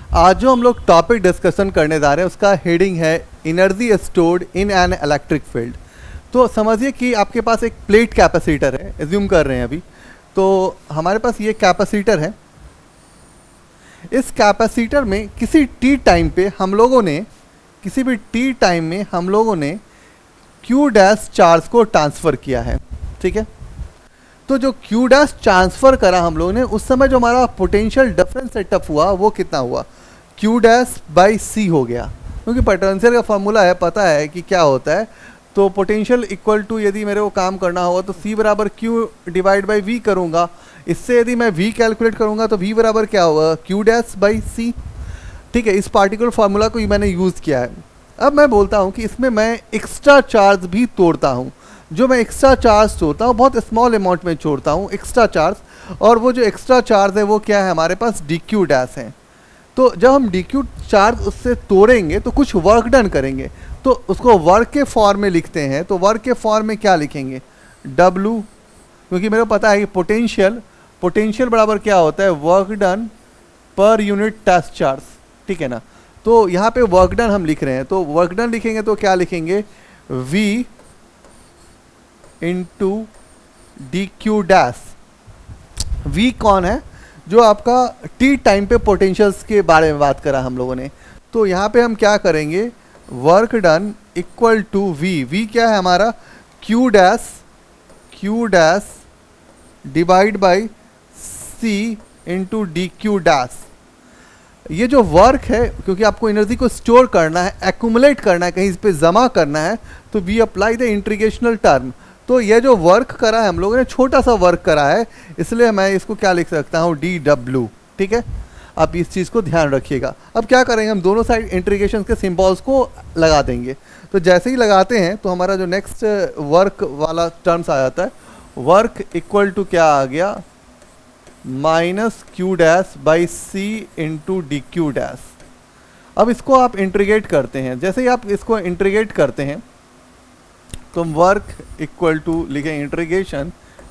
आज जो हम लोग टॉपिक डिस्कशन करने जा रहे हैं उसका हेडिंग है energy stored in an electric field. तो समझिए कि आपके पास एक प्लेट कैपेसिटर है, एज्यूम कर रहे हैं अभी। तो हमारे पास ये कैपेसिटर है। इस कैपेसिटर में किसी टी टाइम पे हम लोगों ने क्यू डैश चार्ज को ट्रांसफ़र किया है, ठीक है। तो जो क्यू डैश ट्रांसफ़र करा हम लोगों ने, उस समय जो हमारा पोटेंशियल डिफरेंस सेटअप हुआ वो कितना हुआ, क्यू डैश बाई सी हो गया। क्योंकि पोटेंशियल का फार्मूला है, पता है कि क्या होता है। तो पोटेंशियल इक्वल टू, यदि मेरे को काम करना होगा तो सी बराबर क्यू डिवाइड बाई वी करूँगा। इससे यदि मैं वी कैलकुलेट करूँगा तो वी बराबर क्या होगा, क्यू डैश बाई सी, ठीक है। इस पार्टिकुलर फार्मूला को मैंने यूज़ किया है। अब मैं बोलता हूँ कि इसमें मैं एक्स्ट्रा चार्ज भी तोड़ता हूँ। जो मैं एक्स्ट्रा चार्ज तोड़ता हूँ बहुत स्मॉल अमाउंट में छोड़ता हूँ एक्स्ट्रा चार्ज, और वो जो एक्स्ट्रा चार्ज है वो क्या है, हमारे पास डी क्यू डैश है। तो जब हम डी क्यू चार्ज उससे तोड़ेंगे तो कुछ वर्क डन करेंगे, तो उसको वर्क के फॉर्म में लिखते हैं। तो वर्क के फॉर्म में क्या लिखेंगे, डब्लू, क्योंकि मेरे को पता है कि पोटेंशियल बराबर क्या होता है, work done per unit test charge, ठीक है ना। तो यहाँ पे वर्क डन हम लिख रहे हैं, तो वर्क डन लिखेंगे तो क्या लिखेंगे, V into D Q dash. V कौन है, जो आपका टी टाइम पे पोटेंशियल्स के बारे में बात करा हम लोगों ने। तो यहाँ पे हम क्या करेंगे, work done equal to V क्या है हमारा, Q dash divide by C into D Q dash. ये जो वर्क है, क्योंकि आपको एनर्जी को स्टोर करना है, एक्यूमुलेट करना है, कहीं इस पे जमा करना है, तो वी अप्लाई द इंटीग्रेशनल टर्म। तो ये जो वर्क करा है हम लोगों ने, छोटा सा वर्क करा है, इसलिए मैं इसको क्या लिख सकता हूँ, डी डब्ल्यू, ठीक है। आप इस चीज़ को ध्यान रखिएगा। अब क्या करेंगे, हम दोनों साइड इंटीग्रेशन के सिंबल्स को लगा देंगे। तो जैसे ही लगाते हैं तो हमारा जो नेक्स्ट वर्क वाला टर्म्स आ जाता है, वर्क इक्वल टू क्या आ गया, minus Q dash by C into D Q dash. अब इसको आप इंटीग्रेट करते हैं। जैसे ही आप इसको इंटीग्रेट करते हैं तो वर्क इक्वल टू लिखें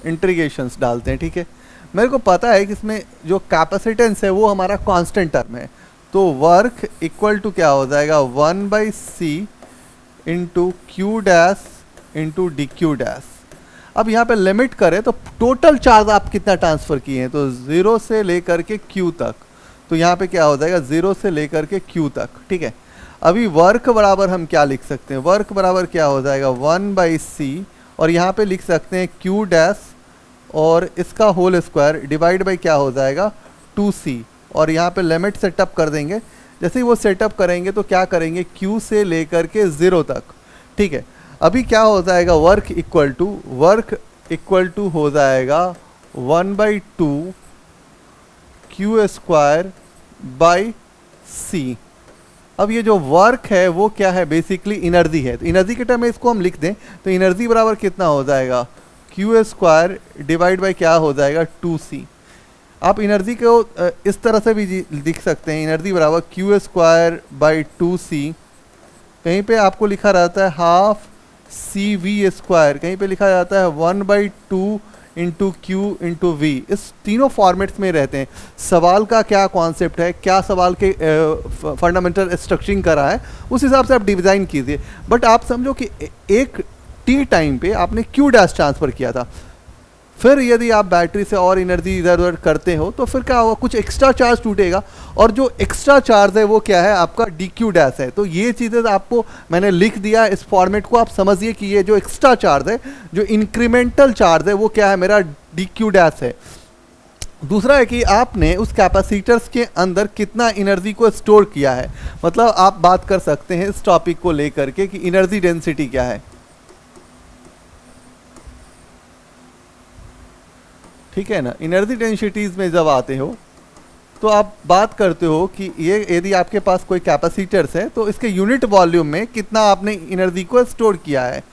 इंटीग्रेशंस डालते हैं, ठीक है। मेरे को पता है कि इसमें जो कैपेसिटेंस है वो हमारा कांस्टेंट टर्म है। तो वर्क इक्वल टू क्या हो जाएगा, 1/c into Q dash into D Q dash. अब यहाँ पे लिमिट करें तो टोटल चार्ज आप कितना ट्रांसफ़र किए हैं, तो 0 से लेकर के Q तक। तो यहाँ पे क्या हो जाएगा, 0 से लेकर के Q तक, ठीक है। अभी वर्क बराबर हम क्या लिख सकते हैं, वर्क बराबर क्या हो जाएगा, 1/c, और यहाँ पे लिख सकते हैं Q डैश और इसका होल स्क्वायर डिवाइड बाई क्या हो जाएगा, 2c, और यहाँ पे लिमिट सेटअप कर देंगे। जैसे ही वो सेटअप करेंगे तो क्या करेंगे, Q से लेकर के 0 तक, ठीक है। अभी क्या हो जाएगा, वर्क इक्वल टू हो जाएगा 1/2 क्यू स्क्वायर बाई सी। अब ये जो वर्क है वो क्या है, बेसिकली एनर्जी है। तो एनर्जी के टर्म में इसको हम लिख दें तो एनर्जी बराबर कितना हो जाएगा, क्यू स्क्वायर डिवाइड बाई क्या हो जाएगा, 2c। आप एनर्जी को इस तरह से भी लिख सकते हैं, एनर्जी बराबर क्यू स्क्वायर बाई 2c। कहीं पे आपको लिखा रहता है हाफ सी वी स्क्वायर, कहीं पे लिखा जाता है 1/2 इंटू क्यू इंटू वी। इस तीनों फॉर्मेट्स में रहते हैं। सवाल का क्या कॉन्सेप्ट है, क्या सवाल के फंडामेंटल स्ट्रक्चरिंग करा है, उस हिसाब से आप डिज़ाइन कीजिए। बट आप समझो कि एक टी टाइम पे आपने क्यू डैश ट्रांसफ़र किया था, फिर यदि आप बैटरी से और एनर्जी इधर उधर करते हो तो फिर क्या होगा, कुछ एक्स्ट्रा चार्ज टूटेगा, और जो एक्स्ट्रा चार्ज है वो क्या है, आपका डी क्यू डैश है। तो ये चीज़ें आपको मैंने लिख दिया, इस फॉर्मेट को आप समझिए कि ये जो एक्स्ट्रा चार्ज है, जो इंक्रीमेंटल चार्ज है, वो क्या है, मेरा डी क्यू डैश है। दूसरा है कि आपने उस कैपेसिटर्स के अंदर कितना एनर्जी को स्टोर किया है। मतलब आप बात कर सकते हैं इस टॉपिक को लेकर के कि एनर्जी डेंसिटी क्या है, ठीक है ना। एनर्जी डेंसिटीज़ में जब आते हो तो आप बात करते हो कि ये यदि आपके पास कोई कैपेसिटर्स है तो इसके यूनिट वॉल्यूम में कितना आपने एनर्जी को स्टोर किया है।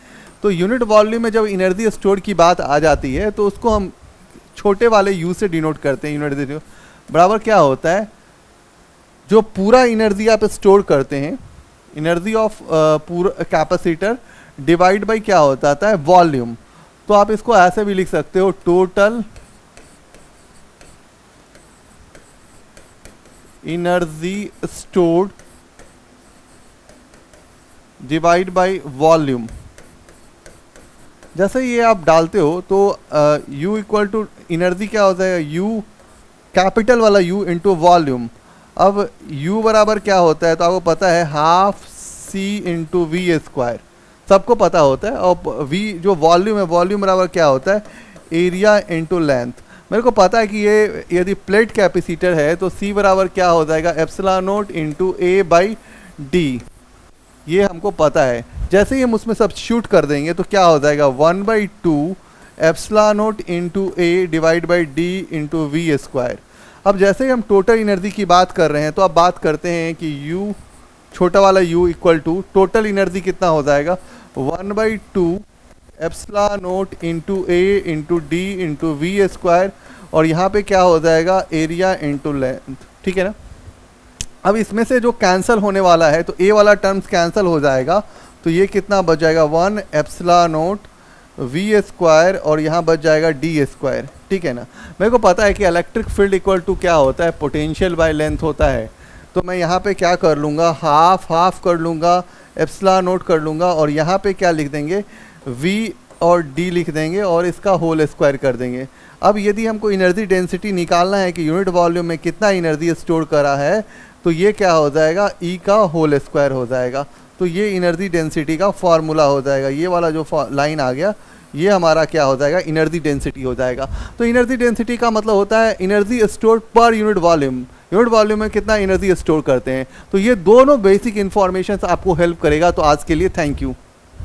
तो यूनिट वॉल्यूम में जब एनर्जी स्टोर की बात आ जाती है तो उसको हम छोटे वाले यू से डिनोट करते हैं। यूनिट बराबर क्या होता है, जो पूरा एनर्जी आप स्टोर करते हैं, एनर्जी ऑफ पूरा कैपेसिटर डिवाइड बाई क्या होता है, वॉल्यूम। तो आप इसको ऐसे भी लिख सकते हो, total energy stored divide by volume. जैसे ये आप डालते हो तो U इक्वल टू एनर्जी क्या हो जाएगा, U कैपिटल वाला U इंटू वॉल्यूम। अब U बराबर क्या होता है तो आपको पता है half C into V square, सबको पता होता है। और V जो वॉल्यूम है, वॉल्यूम बराबर क्या होता है, एरिया इंटू लेंथ। मेरे को पता है कि ये यदि प्लेट कैपेसिटर है तो C बराबर क्या हो जाएगा, epsilon naught into A by D, ये हमको पता है। जैसे ही हम उसमें सब्स्टिट्यूट कर देंगे तो क्या हो जाएगा, 1/2 epsilon naught into A divide by D into V square. अब जैसे ही हम टोटल एनर्जी की बात कर रहे हैं तो अब बात करते हैं कि U छोटा वाला U equal to total energy कितना हो जाएगा, 1/2 epsilon naught into A into D into V square, और यहाँ पे क्या हो जाएगा, एरिया इंटू लेंथ। ठीक है ना। अब इसमें से जो कैंसिल होने वाला है तो A वाला टर्म्स कैंसिल हो जाएगा, तो ये कितना बच जाएगा, 1 एप्सिलॉन नोट वी स्क्वायर, और यहाँ बच जाएगा डी स्क्वायर। ठीक है ना। मेरे को पता है कि इलेक्ट्रिक फील्ड इक्वल टू क्या होता है, पोटेंशियल बाय लेंथ होता है। तो मैं यहाँ पे क्या कर लूँगा, हाफ हाफ कर लूँगा, एप्सिलॉन नोट कर लूँगा, और यहाँ पे क्या लिख देंगे, V और D लिख देंगे और इसका होल स्क्वायर कर देंगे। अब यदि हमको एनर्जी डेंसिटी निकालना है कि यूनिट वॉल्यूम में कितना एनर्जी स्टोर करा है, तो ये क्या हो जाएगा, E का होल स्क्वायर हो जाएगा। तो ये एनर्जी डेंसिटी का फॉर्मूला हो जाएगा। ये वाला जो लाइन आ गया ये हमारा क्या हो जाएगा, एनर्जी डेंसिटी हो जाएगा। तो एनर्जी डेंसिटी का मतलब होता है energy store per unit volume, unit volume में कितना एनर्जी स्टोर करते हैं। तो ये दोनों बेसिक इन्फॉर्मेशन आपको हेल्प करेगा। तो आज के लिए थैंक यू।